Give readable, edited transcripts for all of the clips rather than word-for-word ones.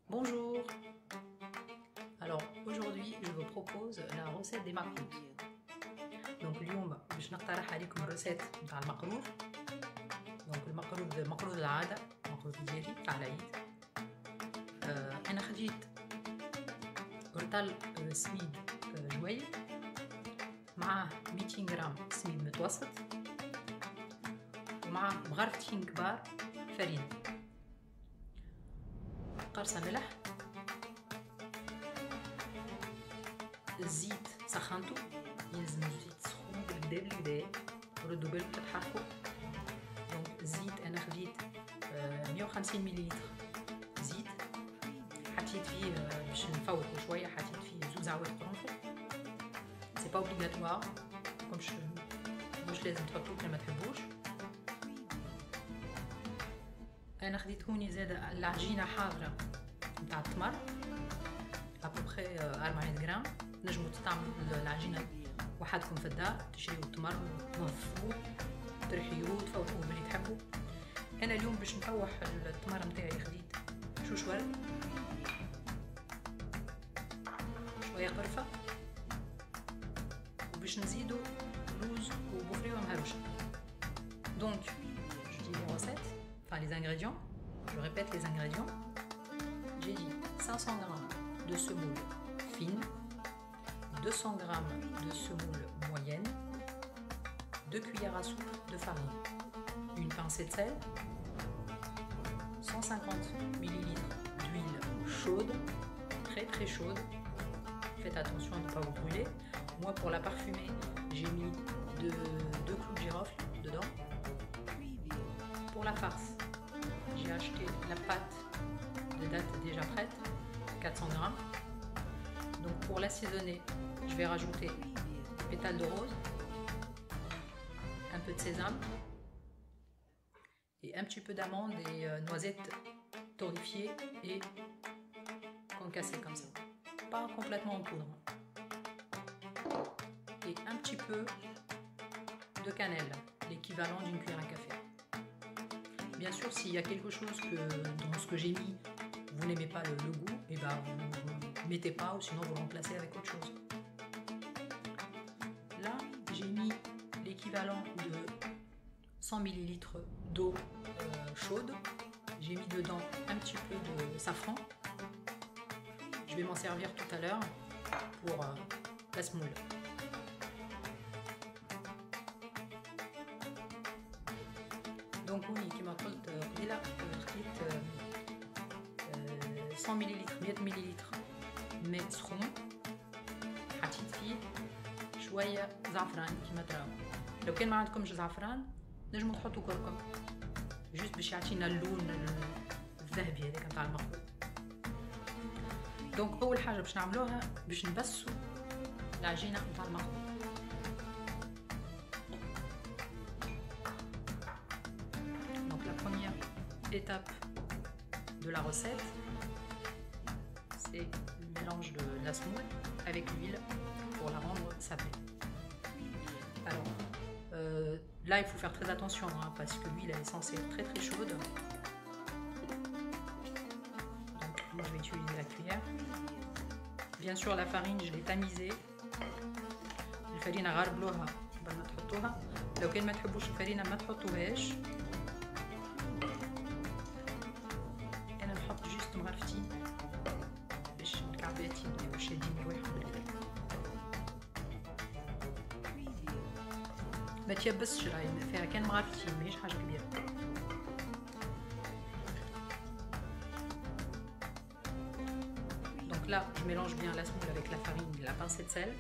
Bonjour. Alors aujourd'hui je vous propose la recette des macaroons. Donc اليوم باش نقترح عليكم الريسيت نتاع المقرور. دونك المقرور العادة المقرور ديالي تاع العيد. انا خديت رطل سميد جويل معاه 200 غرام سميد متوسط ومعاه بغرفتين كبار فرينة، قرصة ملح، الزيت سخنته، يلزم الزيت سخون بالكدا ردوا بالكم تتحركوا. دونك الزيت انا خديت 150 مليلتر زيت، حطيت فيه باش نفوقو شويه، حطيت فيه زوز عواد قرنفل. سي با اوبليغاتوار، مش لازم تحطوه كان ما تحبوش. انا خديت هوني زاده العجينه حاضره نتاع التمر ابوبخي 400 غرام. نجمو تستعملوا العجينه وحدكم في الدار، تشريو التمر تنظفوه ترحيوه تفوحوه باللي تحبوا. انا اليوم باش نفوح التمر نتاعي خديت شوش ورد، شويه قرفه، وباش نزيدو لوز وبوفريه مهروشه. Donc je dis les recettes, enfin les ingrédients, je répète les ingrédients. J'ai dit 500 g de semoule fine, 200 g de semoule moyenne, 2 cuillères à soupe de farine, une pincée de sel, 150 ml d'huile chaude, très très chaude. Faites attention à ne pas vous brûler. Moi pour la parfumer, j'ai mis deux clous de girofle dedans. Pour la farce, j'ai acheté la pâte de date déjà prête, 400 g. Donc pour l'assaisonner, je vais rajouter des pétales de rose, un peu de sésame et un petit peu d'amandes et noisettes torréfiées et concassées comme ça, pas complètement en poudre. Et un petit peu de cannelle, l'équivalent d'une cuillère à café. Bien sûr, s'il y a quelque chose que dans ce que j'ai mis, vous n'aimez pas le goût, et ben vous mettez pas, ou sinon vous remplacez avec autre chose. Là, j'ai mis l'équivalent de 100 ml d'eau chaude. J'ai mis dedans un petit peu de safran. Je vais m'en servir tout à l'heure pour la semoule. Donc oui, كما قلت قبيله خديت 100 ملل 100 ملل ماء سخون، حطيت فيه شويه زعفران كما تراو. لو كان ما عندكمش زعفران نجموا تحطوا كركم جوست باش يعطينا اللون الذهبي هذاك نتاع المخلوط. دونك اول حاجه باش نعملوها باش نبسوا العجينه نتاع المخلوط. Étape de la recette, c'est le mélange de la semoule avec l'huile pour la rendre sablée. Alors là il faut faire très attention parce que l'huile est censée être très très chaude. Donc moi je vais utiliser la cuillère. Bien sûr la farine je l'ai tamisée. الفرينة غربلوها قبل ما تحطوها، لو كان ما تحبوش الفرينة ما تحطوهاش. نحط جوست مغرفتين باش الكعبات يبداو شادين رواحهم بالكدا، ما تيبسش راهي فيها كان مغرفتين ماهيش حاجه كبيره. Donc là je mélange bien la semoule avec la farine et la pincée de sel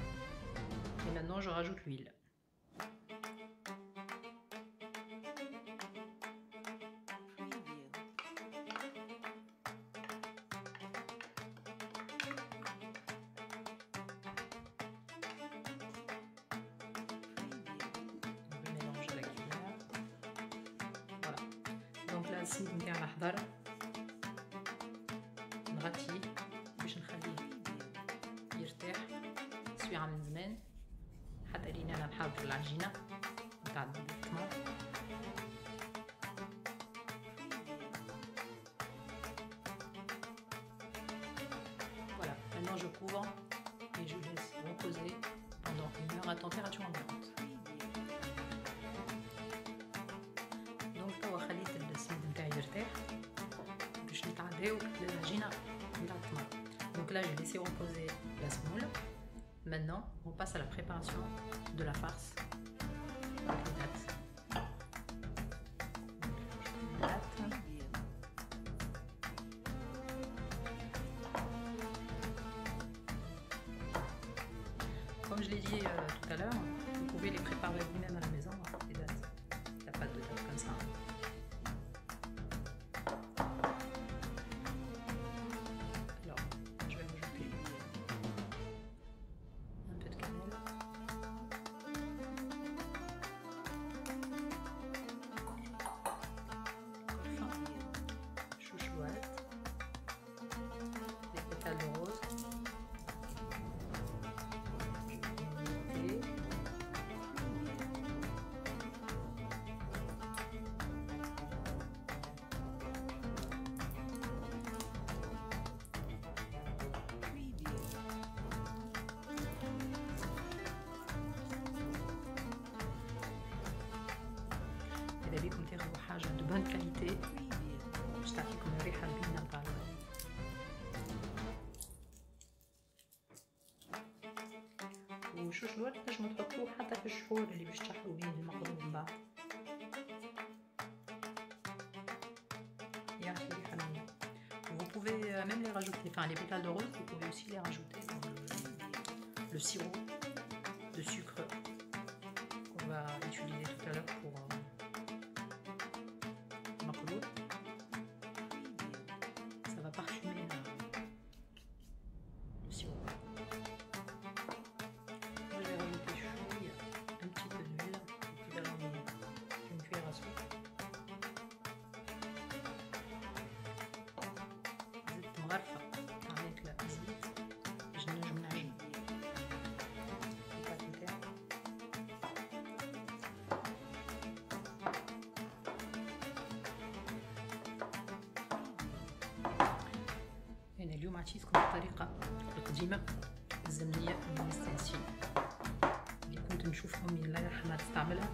et maintenant je rajoute l'huile. دونك لا السميد نتاعنا حضر، نغطيه باش نخليه يرتاح سويعة من زمان حتى لين انا نحضر العجينة نتاع التمر. Maintenant je couvre et je laisse reposer pendant 1 heure à température ambiante. Donc توا خليت السميد نتاعي يرتاح باش نتعداو للعجينة نتاع التمر. Donc là j'ai laissé reposer la semoule. Maintenant on passe à la préparation de la farce avec les dattes. Comme je l'ai dit tout à l'heure, vous pouvez les préparer vous-même à la maison, les dattes. La pâte de dattes comme ça. Alors, je vais rajouter un peu de cannelle. Enfin, chouchouette. Des pétales de rose. إذا بيكم تاخذوا حاجة de bonne qualité باش تعطيكم الريحة البنينة نتاع وشوشوات تنجموا تحطوه حتى في الشحور اللي باش تشحروا بيه المقلوب من بعد. يعطي ريحة بنينة. Vous pouvez même les rajouter, enfin les pétales de rose, vous pouvez aussi les rajouter dans le sirop de sucre qu'on va utiliser tout à l'heure pour مقلوب. Ça va parfumer le sirop. Moi je vais rajouter chouille, un petit peu d'huile, une cuillère à soupe. زيت مغرفة عملت له زيت باش نجم نعجن الباط نتاعي. أنا اليوم عطيتكم الطريقة القديمة الزمنية من الستانسين اللي كنت نشوف أمي الله يرحمها تستعملها.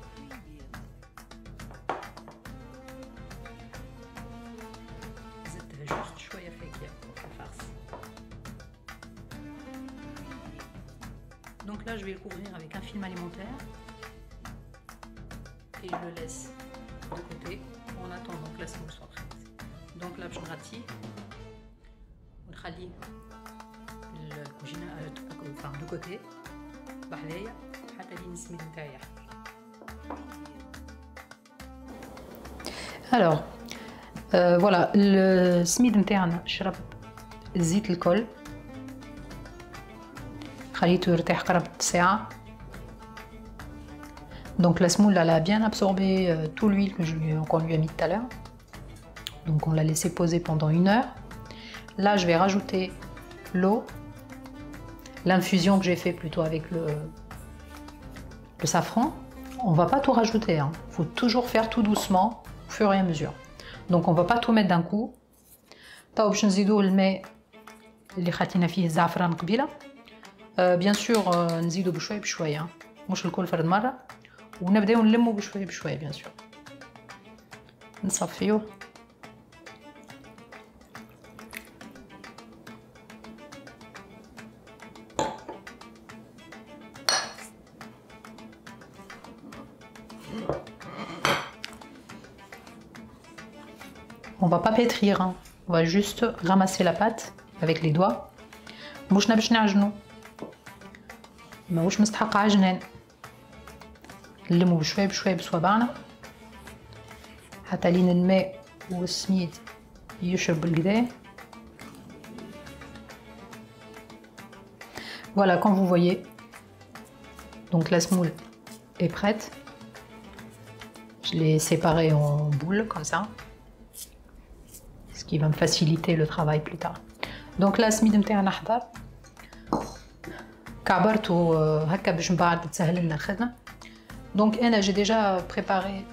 زدتها جوست شوية فاكهة في الفارس. Donc là je vais le couvrir avec un film alimentaire et je le laisse de côté en attendant que la semoule soit prête. Donc là باش نغطيه ونخليه الكوجينة enfin de côté بحذايا حتى لين السميد نتاعي يحمر. Alors voilà السميد نتاعنا شرب زيت الكل، خليته يرتاح قرب ساعة. Donc la semoule elle a bien absorbé tout l'huile qu'on lui a mis tout à l'heure. Donc on l'a laissé poser pendant 1 heure. Là je vais rajouter l'eau, l'infusion que j'ai fait plutôt avec le safran. On va pas tout rajouter, hein. Faut toujours faire tout doucement au fur et à mesure. Donc on va pas tout mettre d'un coup. طاو باش نزيدو الماء اللي خلطينا فيه الزعفران قبيله. بيان سور نزيدو بشويه بشويه مش الكل فرد مره، ونبداو نلمو بشويه بشويه بيان سور. نصفيوه on va pas pétrir, hein. On va juste ramasser la pâte avec les doigts. مش باش نعجنو، ماهوش مستحق عجنان. نلمو بشويه بشويه بصوابعنا حتى لين الماء والسميد يشرب بالكدا. Voilà, comme vous voyez, donc la semoule est prête. Je l'ai séparée en boules comme ça, ce qui va me faciliter le travail plus tard. Donc là السميد نتاعنا حضر، كعبرته هكا باش من بعد تسهل لنا الخدمه. Donc انا j'ai déjà préparé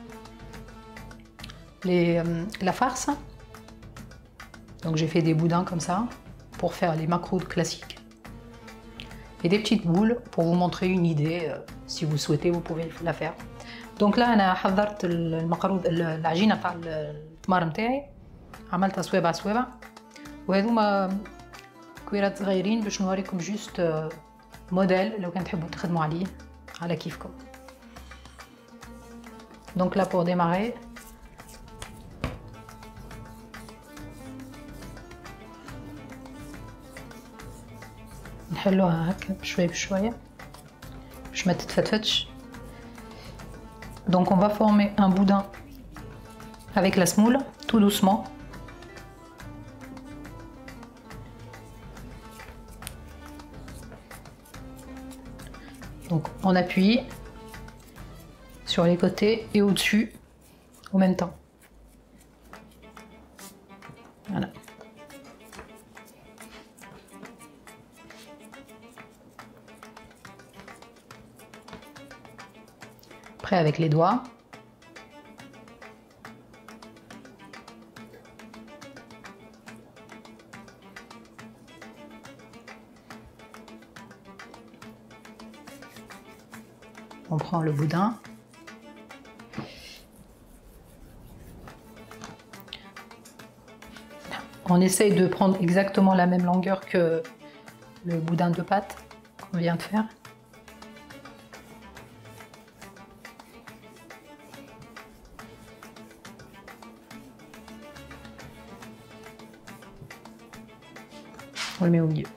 la farce. Donc j'ai fait des boudins comme ça pour faire les macroudes classiques et des petites boules pour vous montrer une idée. Si vous souhaitez, vous pouvez la faire. Donc là انا حضرت المقروض العجينه تاع التمر نتاعي، عملتها صوابع صوابع، وهذوما كويرات صغيرين باش نوريكم جوست موديل لو كان تحبوا تخدموا عليه على كيفكم. Donc là pour démarrer نحلوها هكا بشويه بشويه باش ما تتفتفتش. Donc on va former un boudin avec la semoule tout doucement. Donc on appuie sur les côtés et au-dessus en même temps. Voilà. Après avec les doigts. On prend le boudin. On essaye de prendre exactement la même longueur que le boudin de pâte qu'on vient de faire. On le met au milieu.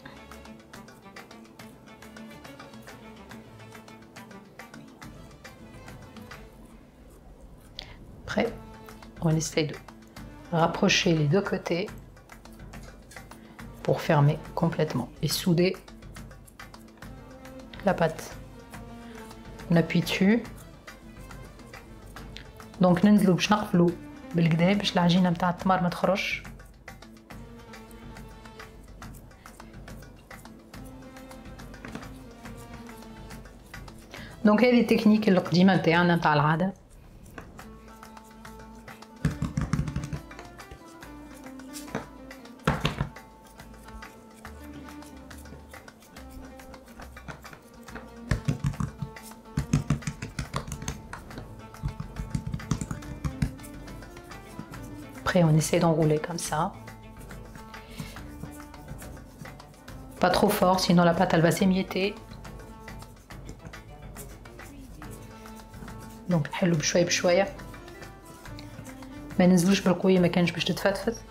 Après, on essaye de rapprocher les deux côtés pour fermer complètement et souder la pâte. On appuie dessus. Donc ننزلوا باش نقفلوا بالكدا باش العجينه نتاع التمر ما تخرجش. دونك هذه التكنيك القديمه نتاعنا نتاع العاده. Après on essaie d'enrouler comme ça. Pas trop fort sinon la pâte elle va s'émietter. دونك نحلو بشويه بشويه ما ننزلوش بالقويه ما كانش باش تتفتفت.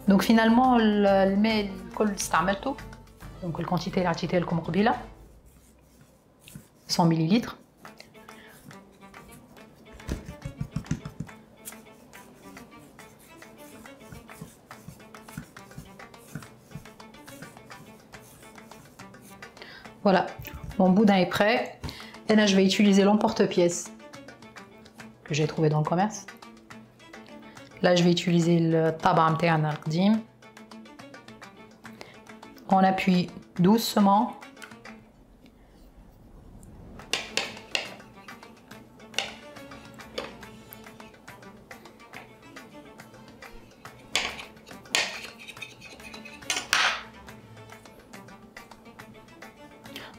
دونك فينالمون الماء الكل استعملته. دونك الكونتيتي اللي عطيتها لكم قبيله 100 مليلتر. Voilà, mon boudin est prêt. Et là, je vais utiliser l'emporte-pièce que j'ai trouvé dans le commerce. Là, je vais utiliser le tabac متاعنا القديم. On appuie doucement.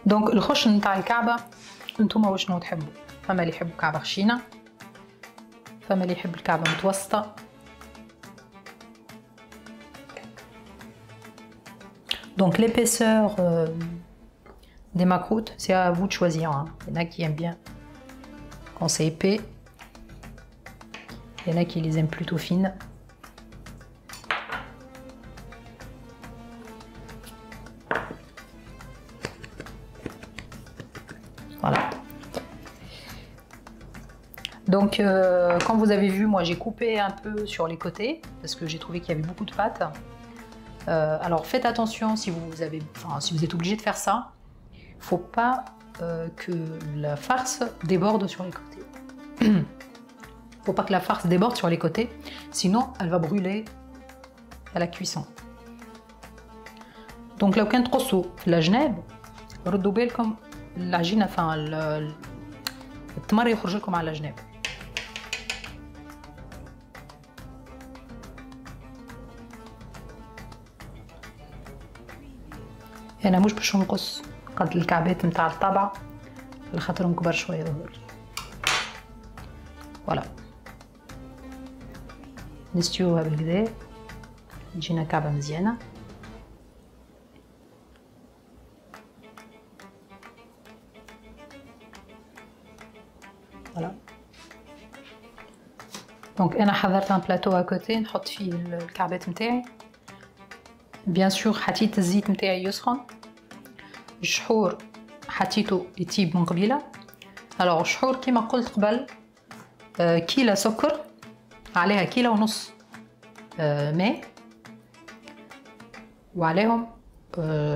دونك الخش نتاع الكعبه انتوما وشنو تحبوا. فما اللي يحبوا كعبه خشينه، فما اللي يحب الكعبه متوسطه. Donc l'épaisseur des macroutes, c'est à vous de choisir. Hein. Il y en a qui aiment bien quand c'est épais. Il y en a qui les aiment plutôt fines. Voilà. Donc, comme vous avez vu, moi j'ai coupé un peu sur les côtés parce que j'ai trouvé qu'il y avait beaucoup de pâte. Alors faites attention si si vous êtes obligé de faire ça, il faut pas que la farce déborde sur les côtés. Faut pas que la farce déborde sur les côtés, sinon elle va brûler à la cuisson. Donc لو كان تقصوا الجناب ردوا بالكم العجينه التمر يخرج لكم على الجناب. انا مش باش نقص قد الكعبات نتاع الطابعه على خاطرهم كبار شويه ظهر. فوالا نستويوها بالكدا تجينا كعبه مزيانه. فوالا دونك انا حضرت ان بلاطو اكوتي نحط فيه الكعبات نتاعي. بيان سور حطيت الزيت نتاعي يسخن. الشحور حطيته يطيب من قبيله. الوغ الشحور كيما قلت قبل كيلة سكر عليها كيلة ونص ماء وعليهم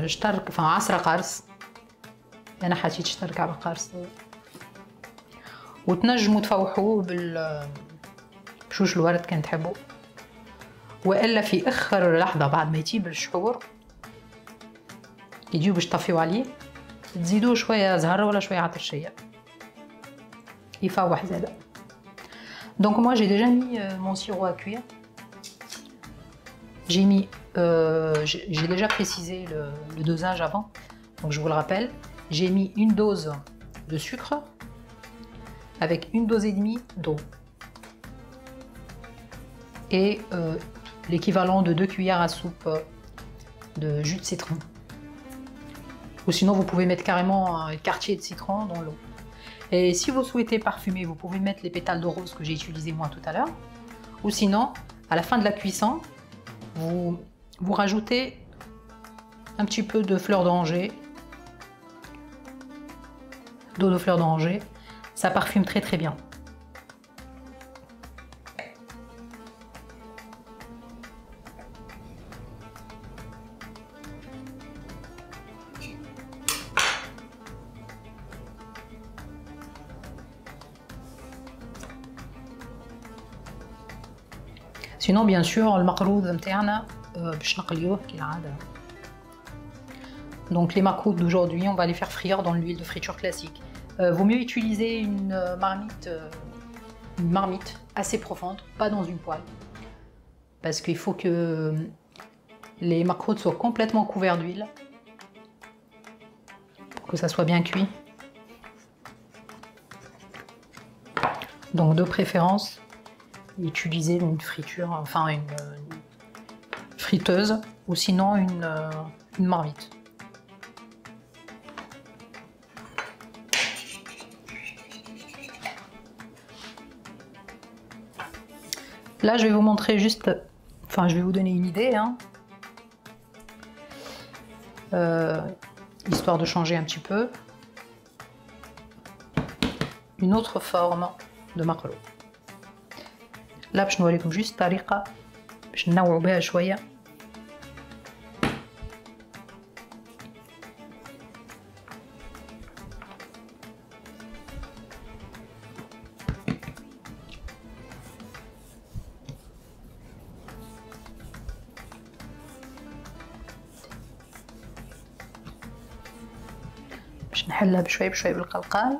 شطر عصرة قرص. انا حطيت شطر كعبة قرص. وتنجموا تفوحوه بشوش الورد كان تحبوا، والا في اخر لحظه بعد ما يطيب الشحور يجيو باش تطفيو عليه تزيدوه شويه زهر ولا شويه عطرشيه يفوح زاده. Donc moi j'ai déjà mis mon sirop à cuire. J'ai déjà précisé le dosage avant, donc je vous le rappelle. J'ai mis une dose de sucre avec une dose et demie d'eau et l'équivalent de 2 cuillères à soupe de jus de citron. Ou sinon vous pouvez mettre carrément un quartier de citron dans l'eau. Et si vous souhaitez parfumer, vous pouvez mettre les pétales de rose que j'ai utilisé moi tout à l'heure. Ou sinon, à la fin de la cuisson, vous rajoutez un petit peu de fleurs d'oranger, d'eau de fleurs d'oranger. Ça parfume très très bien. Sinon bien sûr المقروض نتاعنا باش نقليوه كالعادة. Donc les macroutes d'aujourd'hui, on va les faire frire dans l'huile de friture classique. Vaut mieux utiliser une marmite assez profonde, pas dans une poêle, parce qu'il faut que les macroutes soient complètement couverts d'huile pour que ça soit bien cuit. Donc de préférence, utiliser une friture, enfin une friteuse ou sinon une marmite. Là, je vais vous montrer juste, enfin, je vais vous donner une idée, hein, histoire de changer un petit peu, une autre forme de maquereau. là باش نوريكم جوست طريقه باش ننوعوا بها شويه. باش نحلها بشويه بشويه بالقلقال.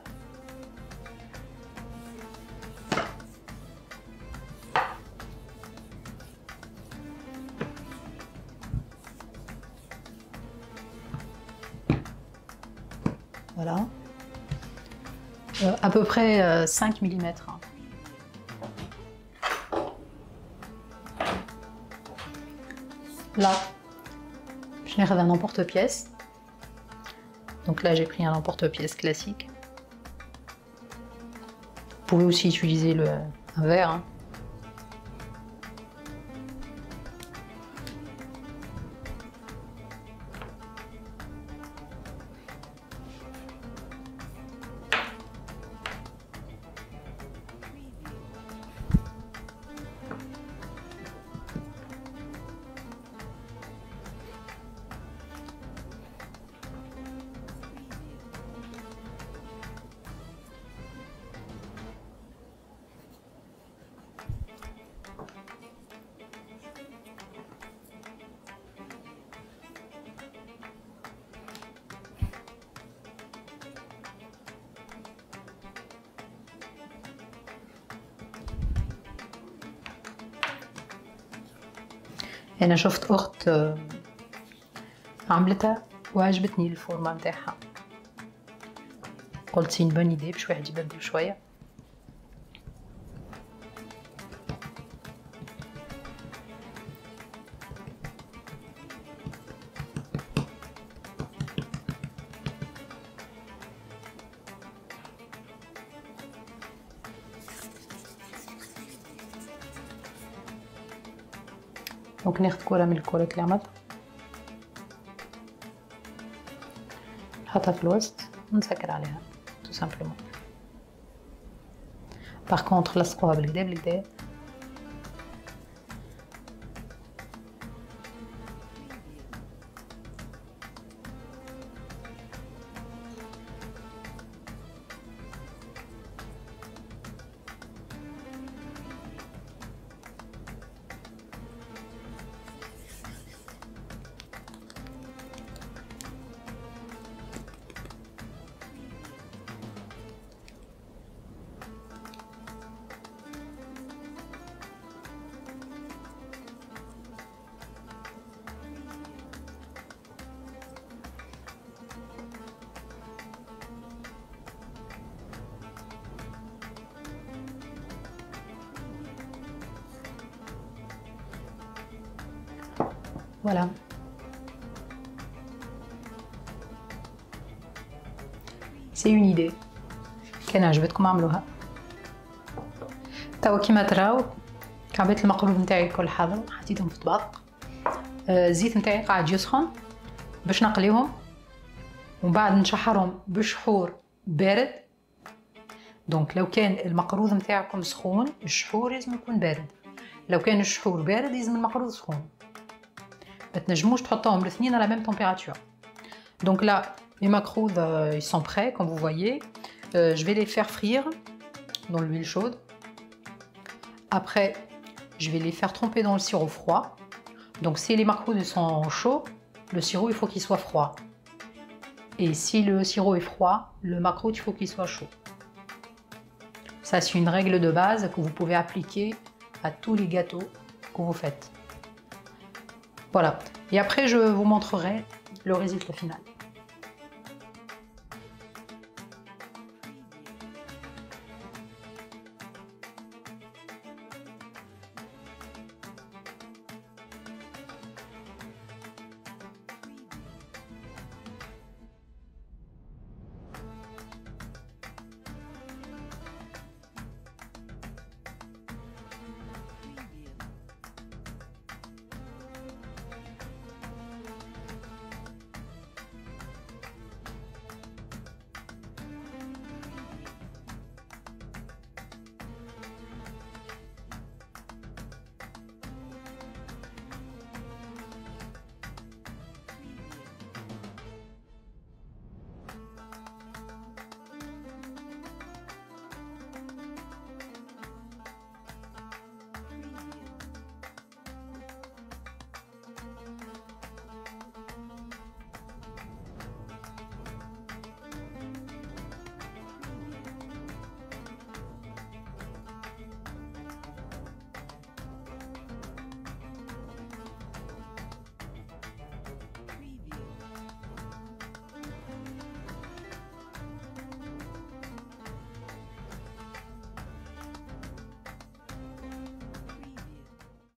Voilà, à peu près 5 mm. Là, je n'ai un emporte-pièce. Donc là, j'ai pris un emporte-pièce classique. Vous pouvez aussi utiliser un verre. Hein. أنا شفت أخت عملتها وعجبتني الفورمه نتاعها، قلت سي une bonne idée باش واحد يبدل شويه. دونك ناخد كرة من الكرات اللي عملتها نحطها في الوسط ونسكر عليها تو سامبلومون. باغ كونطخ لصقوها بالكدا بالكدا. Voilà. C'est une idée. كان عجبتكم اعملوها. توا كيما تراو كعبات المقروض نتاعي الكل حاضر، حطيتهم في طبق. الزيت نتاعي قاعد يسخن باش نقليهم ومن بعد نشحرهم بشحور بارد. دونك لو كان المقروض نتاعكم سخون الشحور لازم يكون بارد، لو كان الشحور بارد لازم المقروض سخون. ما تنجموش تحطوهم الاثنين على même température. Donc là, les macroudes ils sont prêts comme vous voyez. Je vais les faire frire dans l'huile chaude. Après, je vais les faire tremper dans le sirop froid. Donc si les macroudes sont chauds, le sirop il faut qu'il soit froid. Et si le sirop est froid, le macroude il faut qu'il soit chaud. Ça c'est une règle de base que vous pouvez appliquer à tous les gâteaux que vous faites. Voilà. Et après je vous montrerai le résultat final.